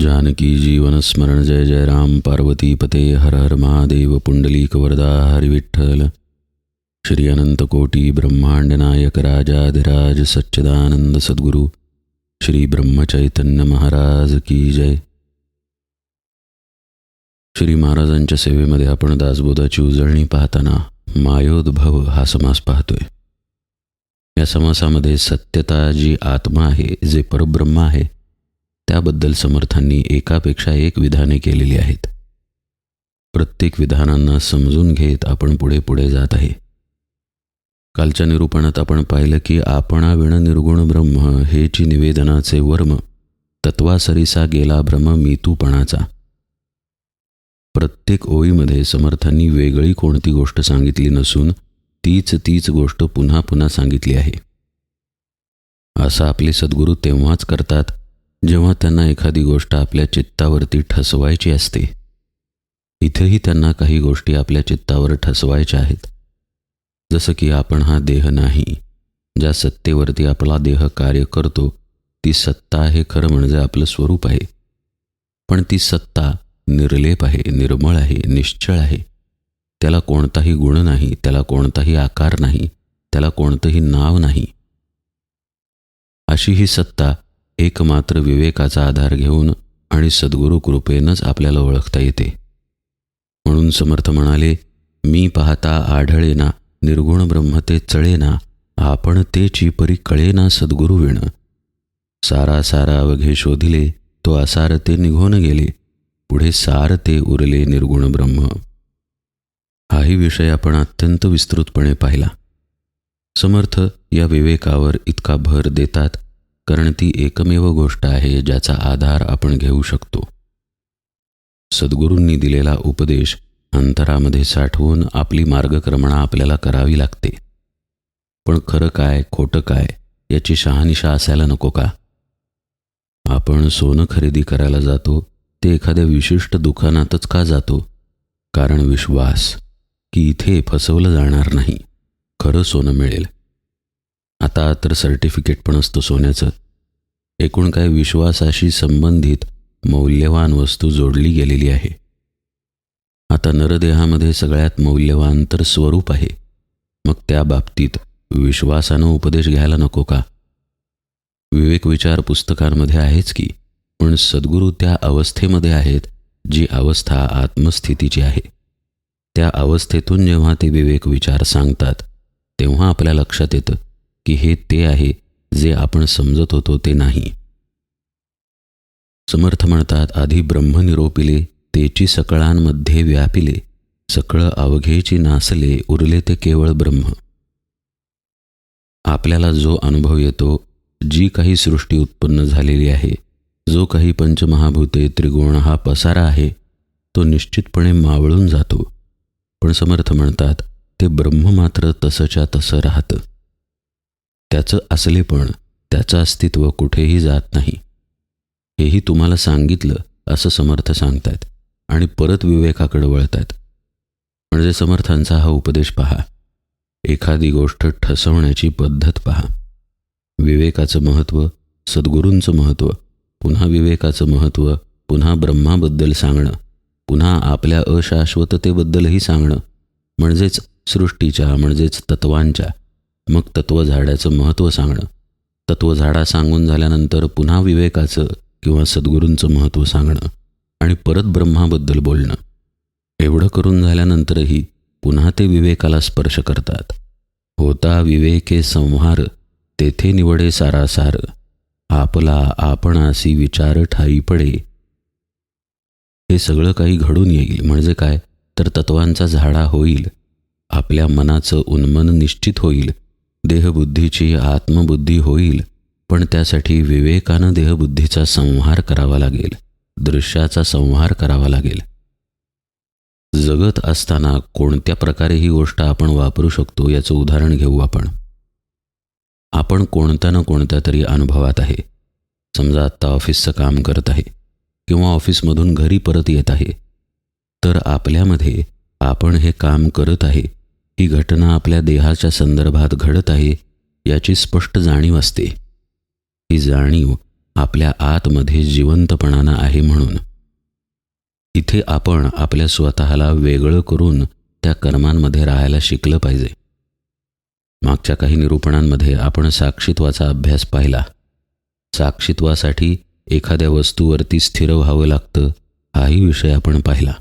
जानकी जीवन स्मरण जय जय राम पार्वती पते हर हर महादेव पुंडलीक वरदा हरि विठ्ठल। श्री अनंत कोटी ब्रह्मांड नायक राजाधिराज सच्चिदानंद सद्गुरु श्री ब्रह्मचैतन्य महाराज की जय। श्री महाराजांच्या सेवेमध्ये आपण दासबोधाची उजळणी पाहताना मायोद्भव हा समास पाहतोय। या समासामध्ये सत्यता जी आत्मा आहे, जे परब्रह्म आहे, त्याबद्दल समर्थांनी एकापेक्षा एक विधाने केलेली आहेत। प्रत्येक विधानांना समजून घेत आपण पुढे पुढे जात आहे। कालच्या निरूपणात आपण पाहिलं की आपणाविण निर्गुण ब्रह्म हेची निवेदनाचे वर्म, तत्वासरीसा गेला भ्रम मीतूपणाचा। प्रत्येक ओळीमध्ये समर्थांनी वेगळी कोणती गोष्ट सांगितली नसून तीच गोष्ट पुन्हा पुन्हा सांगितली आहे। असं आपले सद्गुरू तेव्हाच करतात जेव्हा त्यांना एखादी गोष्ट आपल्या चित्तावरती ठसवायची असते। इथेही त्यांना काही गोष्टी आपल्या चित्तावर ठसवायच्या आहेत। जसं की आपण हा देह नाही, ज्या सत्तेवरती आपला देह कार्य करतो ती सत्ता हे खरं म्हणजे आपलं स्वरूप आहे, पण ती सत्ता निर्लेप आहे, निर्मळ आहे, निश्चळ आहे। त्याला कोणताही गुण नाही, त्याला कोणताही आकार नाही, त्याला कोणतंही नाव नाही। अशी ही सत्ता एकमात्र विवेकाचा आधार घेऊन आणि सद्गुरु कृपेनंच आपल्याला ओळखता येते। म्हणून समर्थ म्हणाले, मी पाहता आढळेना निर्गुण ब्रह्म ते चळेना, आपण तेची परी कळेना सद्गुरु विण। सारा सारा अवघे शोधिले, तो असार ते निघून गेले, पुढे सार ते उरले निर्गुण ब्रह्म। हाही विषय आपण अत्यंत विस्तृतपणे पाहिला। समर्थ या विवेकावर इतका भर देतात कारण ती एकमेव गोष्ट आहे ज्याचा आधार आपण घेऊ शकतो। सद्गुरूंनी दिलेला उपदेश अंतरामध्ये साठवून आपली मार्गक्रमणा आपल्याला करावी लागते। पण खरं काय खोटं काय याची शहानिशा असायला नको का? आपण सोनं खरेदी करायला जातो ते एखाद्या विशिष्ट दुकानातच का जातो? कारण विश्वास की इथे फसवलं जाणार नाही, खरं सोनं मिळेल। आता तर सर्टिफिकेट पण असतं सोन्याचं। एकूण काय विश्वासाशी संबंधित मौल्यवान वस्तू जोडली गेलेली आहे। आता नरदेहामध्ये सगळ्यात मौल्यवान तर स्वरूप आहे, मग त्या बाबतीत विश्वासानं उपदेश घ्यायला नको का? विवेक विचार पुस्तकांमध्ये आहेच की, पण सद्गुरू त्या अवस्थेमध्ये आहेत जी अवस्था आत्मस्थितीची आहे। त्या अवस्थेतून जेव्हा ते विवेक विचार सांगतात तेव्हा आपल्या लक्षात येतं की हे ते आहे जे आपण समजत होतो ते नाही। समर्थ म्हणतात, आधी ब्रह्म निरोपिले, तेची सकळांमध्ये व्यापिले, सकळ अवघेची नासले, उरले ते केवळ ब्रह्म। आपल्याला जो अनुभव येतो, जी काही सृष्टी उत्पन्न झालेली आहे, जो काही पंचमहाभूते त्रिगुण हा पसारा आहे, तो निश्चितपणे मावळून जातो। पण समर्थ म्हणतात ते ब्रह्म मात्र तसंच्या तसं राहतं। त्याचं असलेपण, त्याचं अस्तित्व कुठेही जात नाही। हेही तुम्हाला सांगितलं असं समर्थ सांगतात आणि परत विवेकाकडे वळतात। म्हणजे समर्थांचा हा उपदेश पहा, एखादी गोष्ट ठसवण्याची पद्धत पहा। विवेकाचं महत्त्व, सद्गुरूंचं महत्त्व, पुन्हा विवेकाचं महत्त्व, पुन्हा ब्रह्माबद्दल सांगणं, पुन्हा आपल्या अशाश्वततेबद्दलही सांगणं, म्हणजेच सृष्टीच्या म्हणजेच तत्वांच्या, मग तत्वझाडाचं महत्त्व सांगणं, तत्वझाडा सांगून झाल्यानंतर पुन्हा विवेकाचं किंवा सद्गुरूंचं महत्त्व सांगणं आणि परत ब्रह्माबद्दल बोलणं। एवढं करून झाल्यानंतरही पुन्हा ते विवेकाला स्पर्श करतात। होता विवेके संहार, तेथे निवडे सारासार, आपला आपणासी विचार ठाई पडे। हे सगळं काही घडून येईल म्हणजे काय तर तत्वांचा झाडा होईल, आपल्या मनाचं उन्मन निश्चित होईल, देहबुद्धीची आत्मबुद्धी होईल, पण त्यासाठी विवेकानं देहबुद्धीचा संहार करावा लागेल, दृश्याचा संहार करावा लागेल। जगत असताना कोणत्या प्रकारे ही गोष्ट आपण वापरू शकतो याचं उदाहरण घेऊ आपण। आपण कोणत्या ना कोणत्या तरी अनुभवात आहे। समजा आत्ता ऑफिसचं काम करत आहे किंवा ऑफिसमधून घरी परत येत आहे, तर आपल्यामध्ये आपण हे काम करत आहे, ही घटना आपल्या देहाच्या संदर्भात घडत आहे याची स्पष्ट जाणीव असते। ही जाणीव आपल्या आतमध्ये जिवंतपणानं आहे म्हणून. इथे आपण आपल्या स्वतःला वेगळं करून त्या कर्मांमध्ये राहायला शिकलं पाहिजे. मागच्या काही निरूपणांमध्ये आपण साक्षीत्वाचा अभ्यास पाहिला. साक्षीत्वासाठी एखाद्या वस्तूवरती स्थिर व्हावं लागतं हाही विषय आपण पाहिला.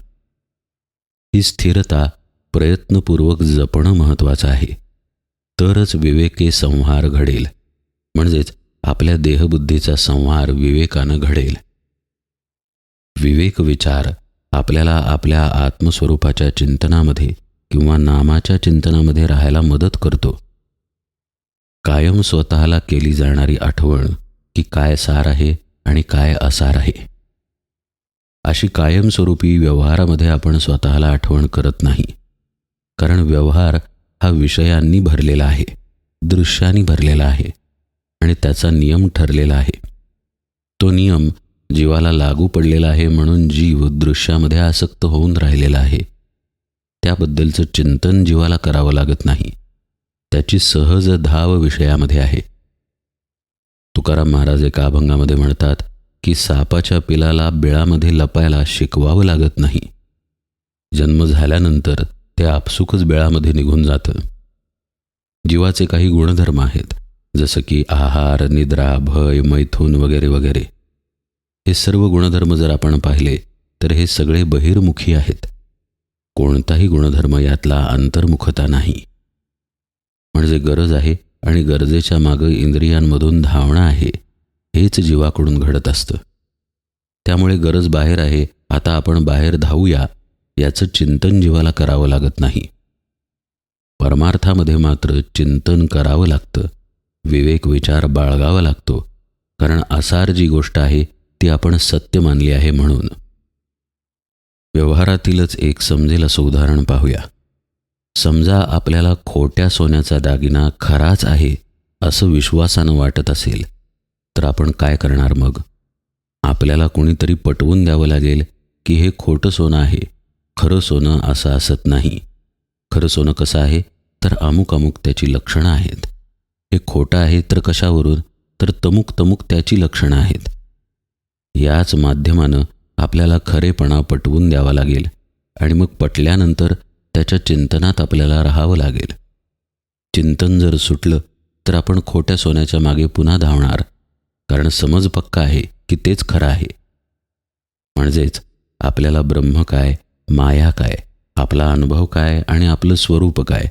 ही स्थिरता प्रयत्नपूर्वक जपणं महत्त्वाचं आहे. तरच विवेके संहार घडेल, म्हणजेच आपल्या देहबुद्धीचा संहार विवेकानं घडेल. विवेक विचार आपल्याला आपल्या आत्मस्वरूपाच्या चिंतनामध्ये किंवा नामाच्या चिंतनामध्ये राहायला मदत करतो. कायम स्वतःला केली जाणारी आठवण की काय सार आहे आणि काय असार आहे. अशी कायमस्वरूपी व्यवहारामध्ये आपण स्वतःला आठवण करत नाही, कारण व्यवहार हा विषयांनी भरलेला आहे, दृश्यांनी भरलेला आहे आणि त्याचा नियम ठरलेला आहे. तो नियम जीवाला लागू पडलेला आहे म्हणून जीव दृश्यामध्ये आसक्त होऊन राहिलेला आहे. त्याबद्दलचं चिंतन जीवाला करावं लागत नाही, त्याची सहज धाव विषयामध्ये आहे. तुकाराम महाराज एका अभंगामध्ये म्हणतात की सापाच्या पिलाला बिळामध्ये लपायला शिकवावं लागत नाही. जन्म झाल्यानंतर ते आपसुकच बिळामध्ये निघून जातं. जीवाचे काही गुणधर्म आहेत, जसं की आहार, निद्रा, भय, मैथून वगैरे वगैरे. हे सर्व गुणधर्म जर आपण पाहिले तर हे सगळे बहिर्मुखी आहेत. कोणताही गुणधर्म यातला अंतर्मुखता नाही. म्हणजे गरज आहे आणि गरजेच्या मागं इंद्रियांमधून धावणं आहे, हेच जीवाकडून घडत असतं. त्यामुळे गरज बाहेर आहे, आता आपण बाहेर धावूया, याचं चिंतन जीवाला करावं लागत नाही. परमार्थामध्ये मात्र चिंतन करावं लागतं, विवेक विचार बाळगावा लागतो, कारण आसार जी गोष्ट आहे ती आपण सत्य मानली आहे म्हणून. व्यवहारातीलच एक समजेल असं उदाहरण पाहूया. समजा आपल्याला खोट्या सोन्याचा दागिना खराच आहे असं विश्वासानं वाटत असेल तर आपण काय करणार मग? आपल्याला कोणीतरी पटवून द्यावं लागेल की हे खोटं सोनं आहे, खरं सोनं असं असत नाही. खरं सोनं कसं आहे तर अमुक अमुक त्याची लक्षणं आहेत. हे खोटं आहे तर कशावरून, तर तमुक तमुक त्याची लक्षणं आहेत. याच माध्यमानं आपल्याला खरेपणा पटवून द्यावा लागेल आणि मग पटल्यानंतर त्याच्या चिंतनात आपल्याला राहावं लागेल. चिंतन जर सुटलं तर आपण खोट्या सोन्याच्या मागे पुन्हा धावणार, कारण समज पक्का आहे की तेच खरं आहे. म्हणजेच आपल्याला ब्रह्म काय, माया काय, आपला अनुभव काय आणि आपलं स्वरूप काय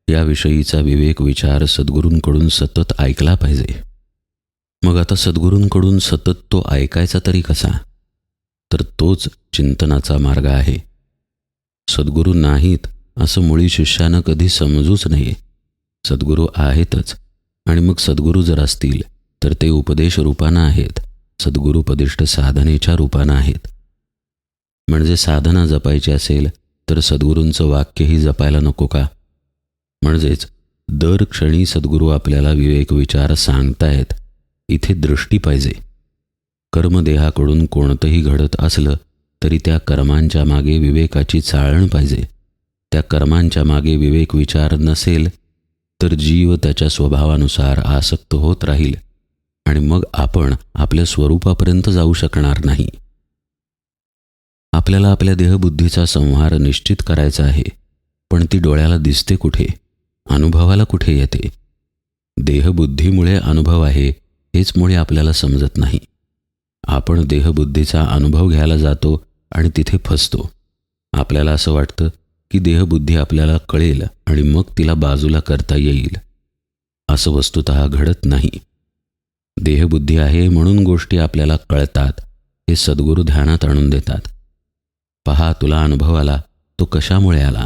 याविषयीचा विवेक विचार सद्गुरूंकडून सतत ऐकला पाहिजे. मग आता सद्गुरूंकडून सतत तो ऐकायचा तरी कसा? तर तोच चिंतनाचा मार्ग आहे. सद्गुरू नाहीत असं मुळी शिष्यानं कधी समजूच नये. सद्गुरू आहेतच, आणि मग सद्गुरू जर असतील तर ते उपदेश रूपानं आहेत, सद्गुरूपदिष्ट साधनेच्या रूपानं आहेत. म्हणजे साधना जपायची असेल तर सद्गुरूंचं वाक्यही जपायला नको का? म्हणजेच दर क्षणी सद्गुरू आपल्याला विवेक विचार सांगतायत, इथे दृष्टी पाहिजे. कर्मदेहाकडून कोणतंही घडत असलं तरी त्या कर्मांच्या मागे विवेकाची चाळण पाहिजे. त्या कर्मांच्या मागे विवेक विचार नसेल तर जीव त्याच्या स्वभावानुसार आसक्त होत राहील आणि मग आपण आपल्या स्वरूपापर्यंत जाऊ शकणार नाही. आपल्याला आपल्या देहबुद्धीचा संहार निश्चित करायचा आहे, पण ती डोळ्याला दिसते कुठे, अनुभवाला कुठे येते? देहबुद्धीमुळे अनुभव आहे हेच मुळे आपल्याला समजत नाही. आपण देहबुद्धीचा अनुभव घ्यायला जातो आणि तिथे फसतो. आपल्याला असं वाटतं की देहबुद्धी आपल्याला कळेल आणि मग तिला बाजूला करता येईल. असं वस्तुतः घडत नाही. देहबुद्धी आहे म्हणून गोष्टी आपल्याला कळतात, हे सद्गुरू ध्यानात आणून देतात. पहा, तुला अनुभव आला, तो कशामुळे आला?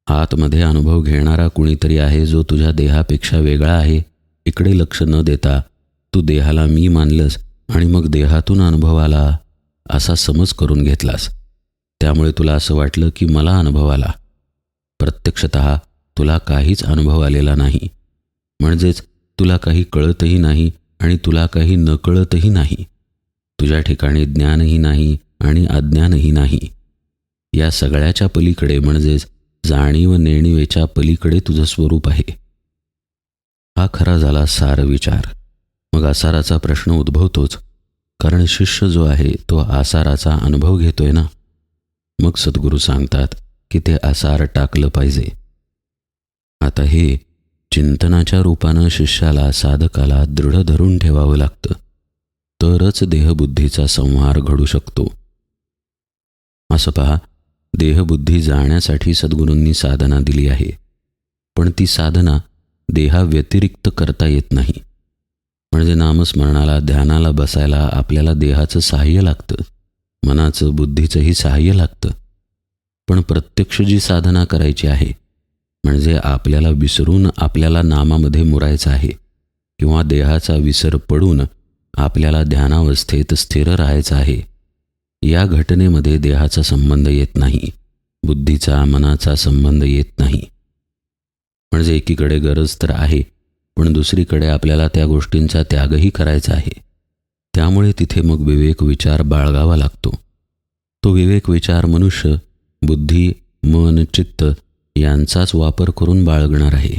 आतमध्ये अनुभव घेणारा कुणीतरी आहे जो तुझ्या देहापेक्षा वेगळा आहे. इकडे लक्ष न देता तू देहाला मी मानलंस आणि मग देहातून अनुभव आला असा समज करून घेतलास. त्यामुळे तुला असं वाटलं की मला अनुभव आला. प्रत्यक्षतः तुला काहीच अनुभव आलेला नाही. म्हणजेच तुला काही कळतही नाही आणि तुला काही न कळतही नाही. तुझ्या ठिकाणी ज्ञानही नाही आणि अज्ञानही नाही. या सगळ्याच्या पलीकडे म्हणजेच जाणीव नेणिवेच्या पलीकडे तुझं स्वरूप आहे. हा खरा झाला सार विचार. मग आसाराचा प्रश्न उद्भवतोच कारण शिष्य जो आहे तो आसाराचा अनुभव घेतोय ना. मग सद्गुरू सांगतात की ते आसार टाकलं पाहिजे. आता हे चिंतनाच्या रूपानं शिष्याला, साधकाला दृढ धरून ठेवावं लागतं, तरच देहबुद्धीचा संहार घडू शकतो. असं पहा, देहबुद्धी जाण्यासाठी सद्गुरूंनी साधना दिली आहे, पण ती साधना देहाव्यतिरिक्त करता येत नाही. म्हणजे नामस्मरणाला, ध्यानाला बसायला आपल्याला देहाचं सहाय्य लागतं, मनाचं, बुद्धीचंही सहाय्य लागतं. पण प्रत्यक्ष जी साधना करायची आहे, म्हणजे आपल्याला विसरून आपल्याला नामामध्ये मुरायचं आहे, किंवा देहाचा विसर पडून आपल्याला ध्यानावस्थेत स्थिर राहायचं आहे, या घटनेमध्ये देहाचा संबंध येत नाही, बुद्धीचा, मनाचा संबंध येत नाही. म्हणजे एकीकडे गरज तर आहे, पण दुसरीकडे आपल्याला त्या गोष्टींचा त्यागही करायचा आहे. त्यामुळे तिथे मग विवेक विचार बाळगावा लागतो. तो विवेक विचार मनुष्य बुद्धी, मन, चित्त यांचाच वापर करून बाळगणार आहे.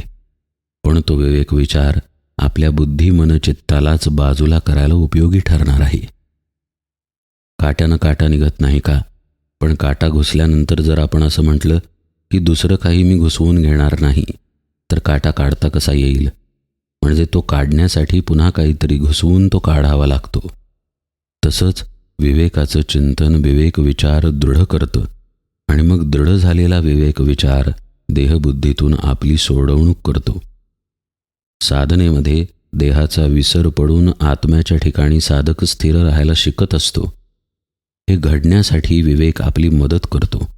पण तो विवेक विचार आपल्या बुद्धी, मन, चित्तालाच बाजूला करायला उपयोगी ठरणार आहे. काट्यानं काटा निघत नाही का? पण काटा घुसल्यानंतर जर आपण असं म्हटलं की दुसरं काही मी घुसवून घेणार नाही, तर काटा काढता कसा येईल? म्हणजे तो काढण्यासाठी पुन्हा काहीतरी घुसवून तो काढावा लागतो. तसंच विवेकाचं चिंतन विवेक विचार दृढ करतं, आणि मग दृढ झालेला विवेक विचार देहबुद्धीतून आपली सोडवणूक करतो. साधनेमध्ये देहाचा विसर पडून आत्म्याच्या ठिकाणी साधक स्थिर राहायला शिकत असतो. हे घडण्यासाठी विवेक आपली मदत करतो.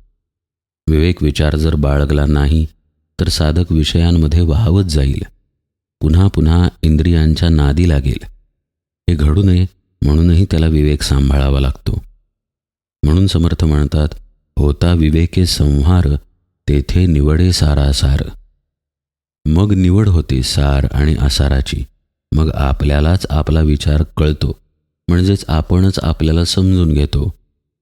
विवेक विचार जर बाळगला नाही तर साधक विषयांमध्ये वाहवत जाईल, पुन्हा पुन्हा इंद्रियांच्या नादी लागेल. हे घडू नये म्हणूनही त्याला विवेक सांभाळावा लागतो. म्हणून समर्थ म्हणतात, होता विवेके संहार, तेथे निवडे सारासार. मग निवड होते सार आणि आसाराची. मग आपल्यालाच आपला विचार कळतो, म्हणजेच आपणच आपल्याला समजून घेतो.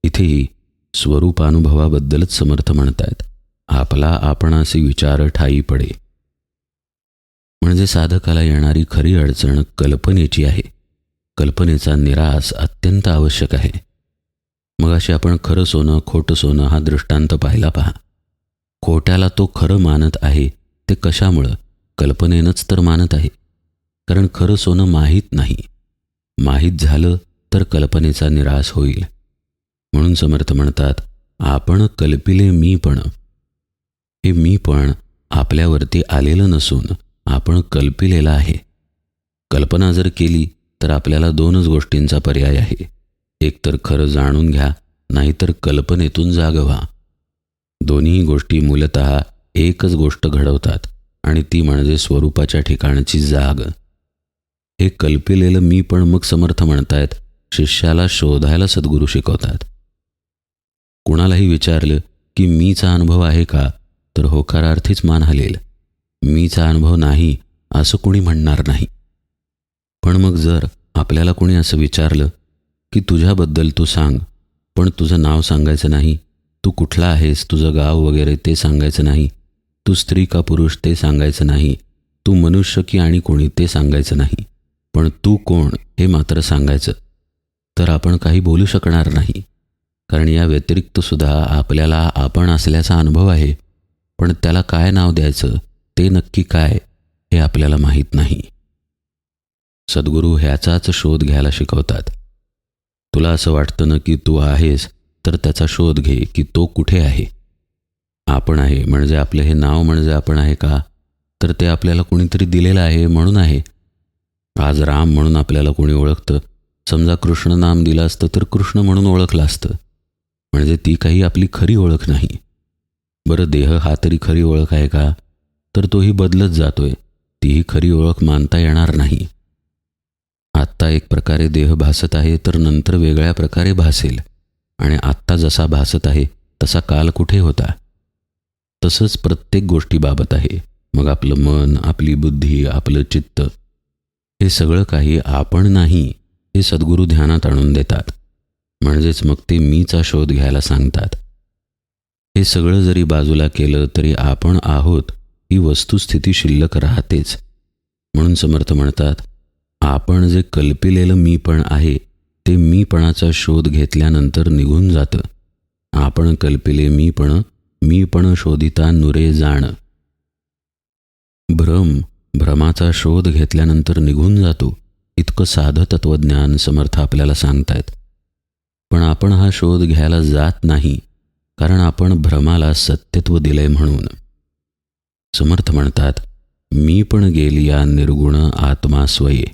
इथेही स्वरूपानुभवाबद्दलच समर्थ म्हणतात, आपला आपणासी विचार ठाई पडे. म्हणजे साधकाला येणारी खरी अडचण कल्पनेची आहे. कल्पनेचा निराश अत्यंत आवश्यक आहे. मग अशी आपण खरं सोनं, खोटं सोनं हा दृष्टांत पाहिला पहा. खोट्याला तो खरं मानत आहे, ते कशामुळं? कल्पनेनंच तर मानत आहे. कारण खरं सोनं माहीत नाही. माहीत झालं तर कल्पनेचा निराश होईल. म्हणून समर्थ म्हणतात, आपण कल्पिले मीपण. हे मीपण आपल्यावरती आलेलं नसून आपण कल्पिलेलं आहे. कल्पना जर केली तर आपल्याला दोनच गोष्टींचा पर्याय आहे. एक तर खरं जाणून घ्या, नाहीतर कल्पनेतून जाग व्हा. दोन्ही गोष्टी मूलतः एकच गोष्ट घडवतात, आणि ती म्हणजे स्वरूपाच्या ठिकाणची जाग. हे कल्पिलेलं मी पण मग समर्थ म्हणतायत शिष्याला शोधायला सद्गुरू शिकवतात. कुणालाही विचारलं की मीचा अनुभव आहे का, तर होकारार्थीच मान हलेल. मीचा अनुभव नाही असं कुणी म्हणणार नाही. पण मग जर आपल्याला कोणी असं विचारलं की तुझ्याबद्दल तू सांग, पण तुझं नाव सांगायचं नाही, तू कुठला आहेस, तुझं गाव वगैरे ते सांगायचं नाही, तू स्त्री का पुरुष ते सांगायचं नाही, तू मनुष्य की आणि कोणी ते सांगायचं नाही, पण तू कोण हे मात्र सांगायचं, तर आपण काही बोलू शकणार नाही. कारण या व्यतिरिक्त सुद्धा आपल्याला आपण असल्याचा अनुभव आहे, पण त्याला काय नाव द्यायचं, ते नक्की काय हे आपल्याला माहीत नाही. सद्गुरू ह्याचाच शोध घ्यायला शिकवतात. तुला असं वाटतं ना की तू आहेस, तर त्याचा शोध घे की तो कुठे आहे. आपण आहे म्हणजे आपलं हे नाव म्हणजे आपण आहे का, तर ते आपल्याला कोणीतरी दिलेलं आहे म्हणून आहे. आज राम म्हणून आपल्याला कोणी ओळखतं. समजा कृष्ण नाम दिलं असतं तर कृष्ण म्हणून ओळखलं असतं. म्हणजे ती काही आपली खरी ओळख नाही. बरं, देह हा तरी खरी ओळख आहे का, तर तोही बदलत जातोय. तीही खरी ओळख मानता येणार नाही. आत्ता एक प्रकारे देह भासत आहे, तर नंतर वेगळ्या प्रकारे भासेल, आणि आत्ता जसा भासत आहे तसा काल कुठे होता. तसंच प्रत्येक गोष्टीबाबत आहे. मग आपलं मन, आपली बुद्धी, आपलं चित्त, हे सगळं काही आपण नाही हे सद्गुरू ध्यानात आणून देतात. म्हणजेच मग ते मीचा शोध घ्यायला सांगतात. हे सगळं जरी बाजूला केलं तरी आपण आहोत ही वस्तुस्थिती शिल्लक राहतेच. म्हणून समर्थ म्हणतात, आपण जे कल्पिलेलं मी पण आहे ते मीपणाचा शोध घेतल्यानंतर निघून जातं. आपण कल्पिले मीपण शोधिता नुरे जाण. भ्रमाचा शोध घेतल्यानंतर निघून जातो, इतकं साधं तत्वज्ञान समर्थ आपल्याला सांगतायत. पण आपण हा शोध घ्यायला जात नाही, कारण आपण भ्रमाला सत्यत्व दिलंय म्हणून. समर्थ म्हणतात, मी पण गेलिया निर्गुण आत्मा स्वये.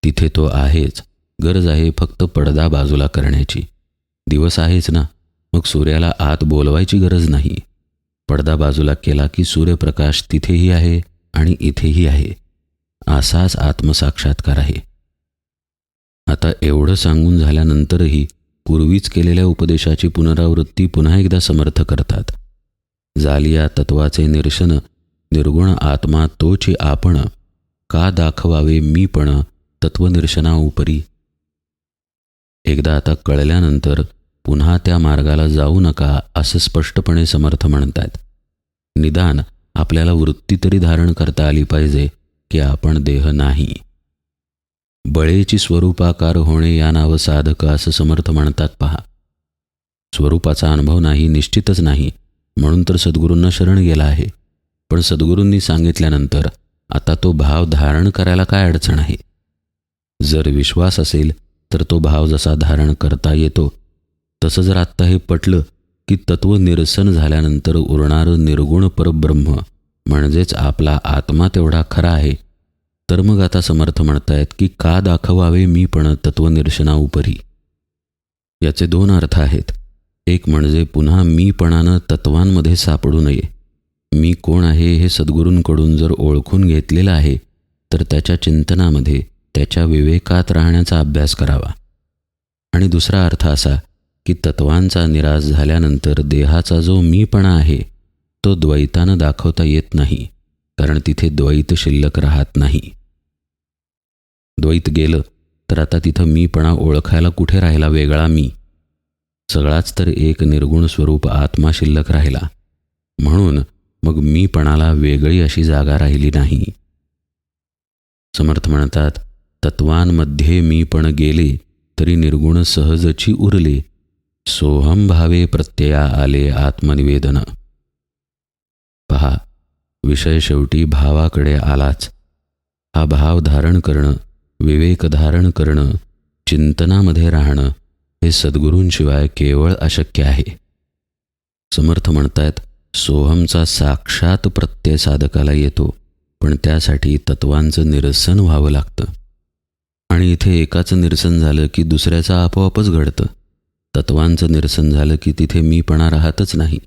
तिथे तो आहेच, गरज आहे फक्त पडदा बाजूला करण्याची. दिवस आहेच ना, मग सूर्याला आत बोलवायची गरज नाही. पडदा बाजूला केला की सूर्यप्रकाश तिथेही आहे आणि इथेही आहे. असाच आत्मसाक्षात्कार आहे. आता एवढं सांगून झाल्यानंतरही पूर्वीच केलेल्या उपदेशाची पुनरावृत्ती पुन्हा एकदा समर्थ करतात. जालिया तत्वाचे निरसन निर्गुण आत्मा तोची आपण, का दाखवावे मीपण तत्वनिर्शना उपरी. एकदा आता कळल्यानंतर पुन्हा त्या मार्गाला जाऊ नका असं स्पष्टपणे समर्थ म्हणतात. निदान आपल्याला वृत्ती तरी धारण करता आली पाहिजे की आपण देह नाही. बळेची स्वरूपाकार होणे या नाव साधक असं समर्थ म्हणतात पहा. स्वरूपाचा अनुभव नाही, निश्चितच नाही, म्हणून तर सद्गुरूंना शरण गेला आहे. पण सद्गुरूंनी सांगितल्यानंतर आता तो भाव धारण करायला काय अडचण आहे? जर विश्वास असेल तर तो भाव जसा धारण करता येतो, तसं जर आत्ता हे पटलं की तत्व निरसन झाल्यानंतर उरणारं निर्गुण परब्रह्म म्हणजेच आपला आत्मा तेवढा खरा आहे, तर मग आता समर्थ म्हणतायत की का दाखवावे मीपण तत्वनिर्शना उपरी. याचे दोन अर्थ आहेत. एक म्हणजे पुन्हा मीपणानं तत्वांमध्ये सापडू नये. मी कोण आहे हे सद्गुरूंकडून जर ओळखून घेतलेलं आहे तर त्याच्या चिंतनामध्ये, त्याच्या विवेकात राहण्याचा अभ्यास करावा. आणि दुसरा अर्थ असा की तत्वांचा निराश झाल्यानंतर देहाचा जो मीपणा आहे तो द्वैतानं दाखवता येत नाही, कारण तिथे द्वैत शिल्लक राहत नाही. द्वैत गेलं तर आता तिथं मीपणा ओळखायला कुठे राहिला वेगळा मी? सगळाच तर एक निर्गुण स्वरूप आत्मा शिल्लक राहिला. म्हणून मग मीपणाला वेगळी अशी जागा राहिली नाही. समर्थ म्हणतात, तत्वांमध्ये मीपण गेले तरी निर्गुण सहजची उरले. सोहम भावे प्रत्यया आले आत्मनिवेदन. पहा, विषय शेवटी भावाकडे आलाच. हा भाव धारण करणं, विवेक धारण करणं, चिंतनामध्ये राहणं हे सद्गुरूंशिवाय केवळ अशक्य आहे. समर्थ म्हणतायत, सोहमचा साक्षात प्रत्यय साधकाला येतो, पण त्यासाठी तत्वांचं निरसन व्हावं लागतं. आणि इथे एकाचं निरसन झालं की दुसऱ्याचं आपोआपच घडतं. तत्वांचं निरसन झालं की तिथे मीपणा राहतच नाही,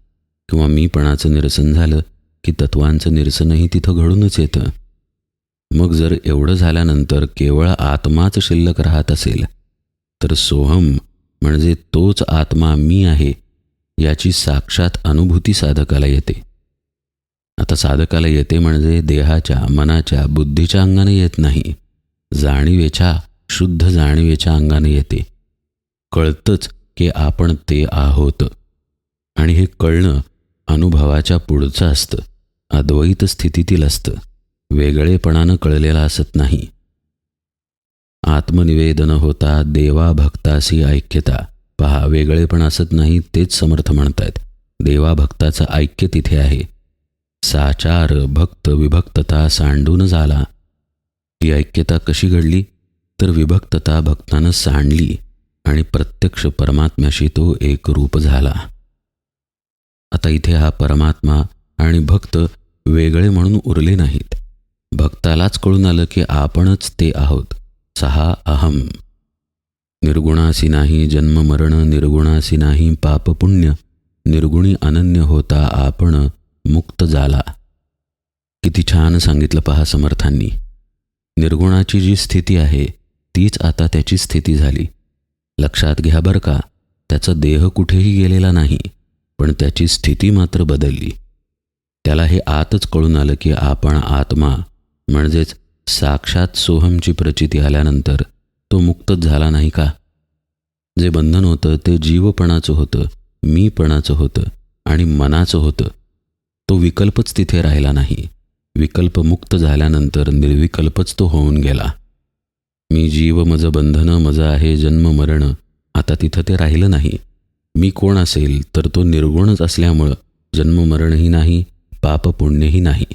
किंवा मीपणाचं निरसन झालं की तत्वांचं निरसनही तिथं घडूनच येतं. मग जर एवढं झाल्यानंतर केवळ आत्माच शिल्लक राहत असेल तर सोहम म्हणजे तोच आत्मा मी आहे याची साक्षात अनुभूती साधकाला येते. आता साधकाला येते म्हणजे देहाच्या, मनाच्या, बुद्धीच्या अंगाने येत नाही, जाणीवेच्या, शुद्ध जाणीवेच्या अंगाने येते. कळतंच की आपण ते आहोत. आणि हे कळणं अनुभवाच्या पुढचं असतं, अद्वैत स्थितीतील असतं, वेगळेपणानं कळलेलं असत नाही. आत्मनिवेदन होता देवा भक्तासी ऐक्यता. पहा, वेगळेपण असत नाही, तेच समर्थ म्हणतायत. देवा भक्ताचं ऐक्य तिथे आहे. साचार भक्त विभक्तता सांडून झाला. ही ऐक्यता कशी घडली तर विभक्तता भक्तानं सांडली आणि प्रत्यक्ष परमात्म्याशी तो एकरूप झाला. आता इथे हा परमात्मा आणि भक्त वेगळे म्हणून उरले नाहीत. भक्तालाच कळून आलं की आपणच ते आहोत. सहा अहम. निर्गुणासी नाही जन्म मरण, निर्गुणासी नाही पाप पुण्य, निर्गुणी अनन्य होता आपण मुक्त झाला. किती छान सांगितलं पहा समर्थांनी. निर्गुणाची जी स्थिती आहे तीच आता त्याची स्थिती झाली. लक्षात घ्या बरं का, त्याचा देह कुठेही गेलेला नाही, पण त्याची स्थिती मात्र बदलली. त्याला हे आतच कळून आलं की आपण आत्मा म्हणजेच साक्षात सोहमची प्रचिती आल्यानंतर तो मुक्तच झाला नाही का? जे बंधन होतं ते जीवपणाचं होतं, मीपणाचं होतं आणि मनाचं होतं. तो विकल्पच तिथे राहिला नाही. विकल्प मुक्त झाल्यानंतर निर्विकल्पच तो होऊन गेला. मी जीव मज बंधन मज आहे जन्म मरण, आता तिथं ते राहिलं नाही. मी कोण असेल तर तो निर्गुणच असल्यामुळं जन्म मरणही नाही, पाप पुण्यही नाही.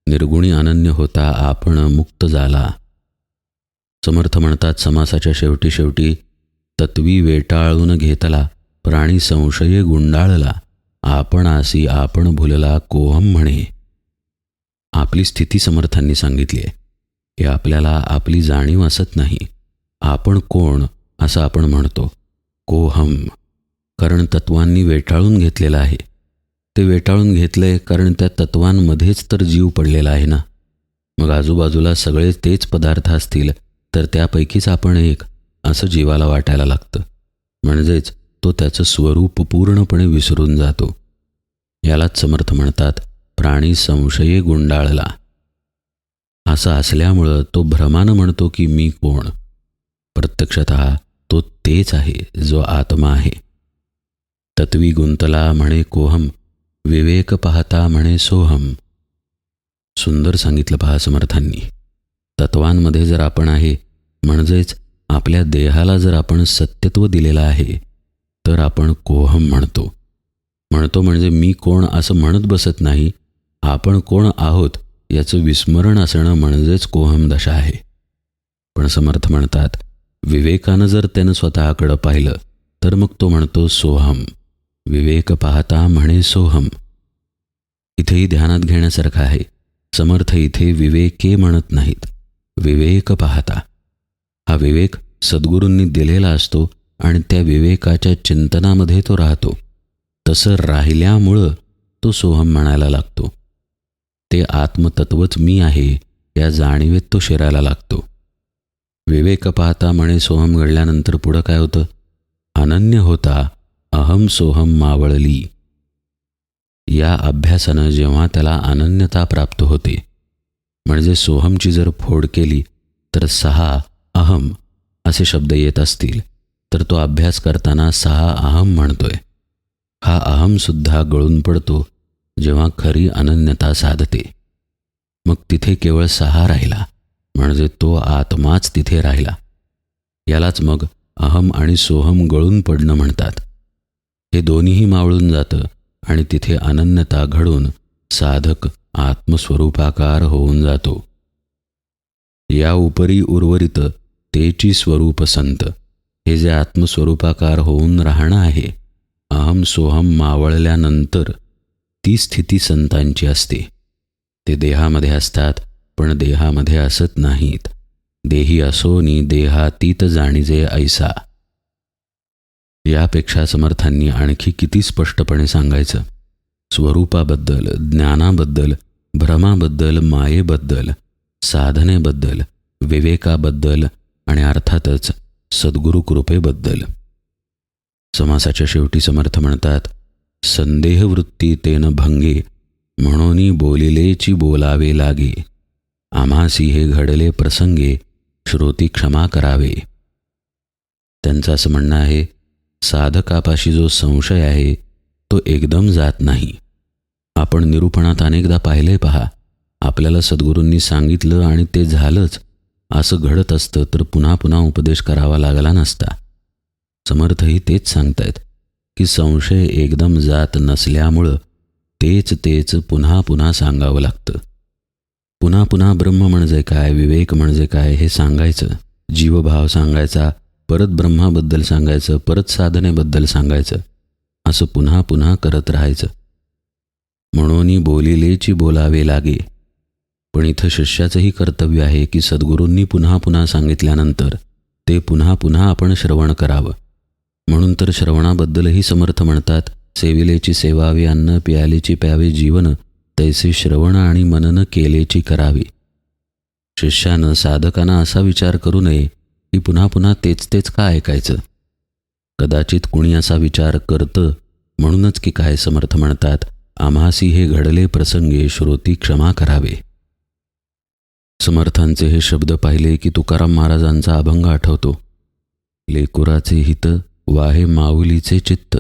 निर्गुणी अनन्य होता आपण मुक्त झाला. समर्थ म्हणतात समासाच्या शेवटी शेवटी तत्वी वेटाळून घेतला, प्राणी संशये गुंडाळला, आपण आसी आपण भुलला कोहम म्हणे. आपली स्थिती समर्थांनी सांगितली आहे की आपल्याला आपली जाणीव असत नाही. आपण कोण असं आपण म्हणतो. कोहम कारण तत्वांनी वेटाळून घेतलेलं आहे. ते वेटाळून घेतलंय कारण त्या तत्वांमध्येच तर जीव पडलेला आहे ना. मग आजूबाजूला सगळे तेच पदार्थ असतील तर त्यापैकीच आपण एक असं जीवाला वाटायला लागतं. म्हणजेच तो त्याचं स्वरूप पूर्णपणे विसरून जातो. यालाच समर्थ म्हणतात प्राणी संशये गुंडाळला. असं असल्यामुळं तो भ्रमानं म्हणतो की मी कोण. प्रत्यक्षतः तो तेच आहे जो आत्मा आहे. तत्वी गुंतला म्हणे कोहम, विवेक पाहता म्हणे सोहम. सुंदर सांगितलं पहा समर्थांनी. तत्वांमध्ये जर आपण आहे म्हणजेच आपल्या देहाला जर आपण सत्यत्व दिलेलं आहे तर आपण कोहम म्हणतो. म्हणजे मी कोण असं म्हणत बसत नाही. आपण कोण आहोत याचं विस्मरण असणं म्हणजेच कोहम दशा आहे. पण समर्थ म्हणतात विवेकानं जर त्यानं स्वतःकडं पाहिलं तर मग तो म्हणतो सोहम. विवेक पाहता म्हणे सोहम. इथेही ध्यानात घेण्यासारखं आहे. समर्थ इथे विवेके म्हणत नाहीत, विवेक पाहता. हा विवेक सद्गुरूंनी दिलेला असतो आणि त्या विवेकाच्या चिंतनामध्ये तो राहतो. तसं राहिल्यामुळं तो सोहम म्हणायला लागतो. ते आत्मतत्वच मी आहे या जाणीवेत तो शिरायला लागतो. विवेक पाहता म्हणे सोहम घडल्यानंतर पुढं काय होतं. अनन्य होता अहम सोहम मावळली. या अभ्यासानं जेव्हा त्याला अनन्यता प्राप्त होते म्हणजे सोहमची जर फोड केली तर 6 अहम असे शब्द येत असतील तर तो अभ्यास करताना 6 अहम म्हणतोय. हा अहमसुद्धा गळून पडतो जेव्हा खरी अनन्यता साधते. मग तिथे केवळ 6 राहिला म्हणजे तो आत्माच तिथे राहिला. यालाच मग अहम आणि सोहम गळून पडणं म्हणतात. हे दोन्हीही मावळून जातं आणि तिथे अनन्यता घडून साधक आत्मस्वरूपाकार होऊन जातो. या उपरी उर्वरित तेची स्वरूप संत. हे जे आत्मस्वरूपाकार होऊन राहणं आहे अहम सोहम मावळल्यानंतर ती स्थिती संतांची असते. ते देहामध्ये असतात पण देहामध्ये असत नाहीत. देही असोनी देहातीत जाणीजे ऐसा. यापेक्षा समर्थांनी आणखी किती स्पष्टपणे सांगायचं. स्वरूपाबद्दल, ज्ञानाबद्दल, भ्रमाबद्दल, मायेबद्दल, साधनेबद्दल, विवेकाबद्दल आणि अर्थातच सद्गुरु कृपेबद्दल. समासाच्या शेवटी समर्थ म्हणतात संदेहवृत्ती तेन भंगे, म्हणून बोलिलेची बोलावे लागे. आम्हासी हे घडले प्रसंगे, श्रोती क्षमा करावे. त्यांचं असं म्हणणं आहे साधकापाशी जो संशय आहे तो एकदम जात नाही. आपण निरूपणात अनेकदा पाहिले पहा. आपल्याला सद्गुरूंनी सांगितलं आणि ते झालंच असं घडत असतं तर पुन्हा पुन्हा उपदेश करावा लागला नसता. समर्थही तेच सांगतायत की संशय एकदम जात नसल्यामुळं तेच पुन्हा पुन्हा सांगावं लागतं. पुन्हा पुन्हा ब्रह्म म्हणजे काय, विवेक म्हणजे काय हे सांगायचं. जीवभाव सांगायचा, परत ब्रह्माबद्दल सांगायचं, परत साधनेबद्दल सांगायचं. असं पुन्हा पुन्हा करत राहायचं. म्हणून बोलिलेची बोलावे लागे. पण इथं शिष्याचंही कर्तव्य आहे की सद्गुरूंनी पुन्हा पुन्हा सांगितल्यानंतर ते पुन्हा पुन्हा आपण श्रवण करावं. म्हणून तर श्रवणाबद्दलही समर्थ म्हणतात सेविलेची सेवावे अन्न, प्यालेची प्यावे जीवन, तैसे श्रवण आणि मनन केलेची करावी. शिष्यानं साधकांना असा विचार करू नये की पुन्हा पुन्हा तेच का ऐकायचं. कदाचित कुणी असा विचार करतं म्हणूनच की काय समर्थ म्हणतात आम्हासी हे घडले प्रसंगे, श्रोती क्षमा करावे. समर्थांचे हे शब्द पाहिले की तुकाराम महाराजांचा अभंग आठवतो. लेकुराचे हित वाहे माऊलीचे चित्त,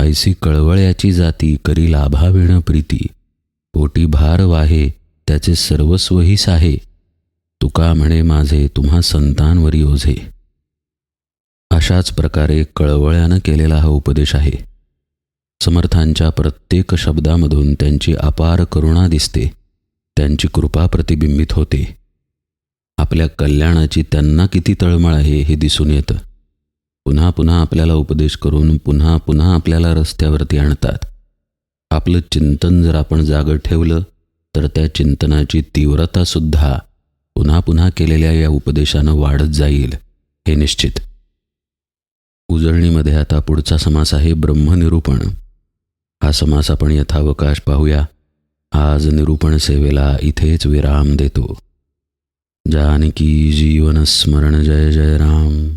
ऐसी कळवळ्याची जाती करी लाभाविण प्रीती. पोटी भार वाहे त्याचे सर्वस्वही साहे, तुका म्हणे माझे तुम्हा संतांवरी ओझे. अशाच प्रकारे कळवळ्यानं केलेला हा उपदेश आहे. समर्थांच्या प्रत्येक शब्दामधून त्यांची अपार करुणा दिसते, त्यांची कृपा प्रतिबिंबित होते. आपल्या कल्याणाची त्यांना किती तळमळ आहे हे दिसून येतं. पुन्हा पुन्हा आपल्याला उपदेश करून पुन्हा पुन्हा आपल्याला रस्त्यावरती आणतात. आपलं चिंतन जर आपण जागं ठेवलं तर त्या चिंतनाची तीव्रतासुद्धा पुन्हा पुन्हा केलेल्या या उपदेशानं वाढत जाईल, हे निश्चित. उजळणीमध्ये आता पुढचा समास आहे ब्रह्मनिरूपण. हा समास आपण यथावकाश पाहूया. आज निरूपण सेवेला इथेच विराम देतो. जानकी जीवन स्मरण जय जय राम.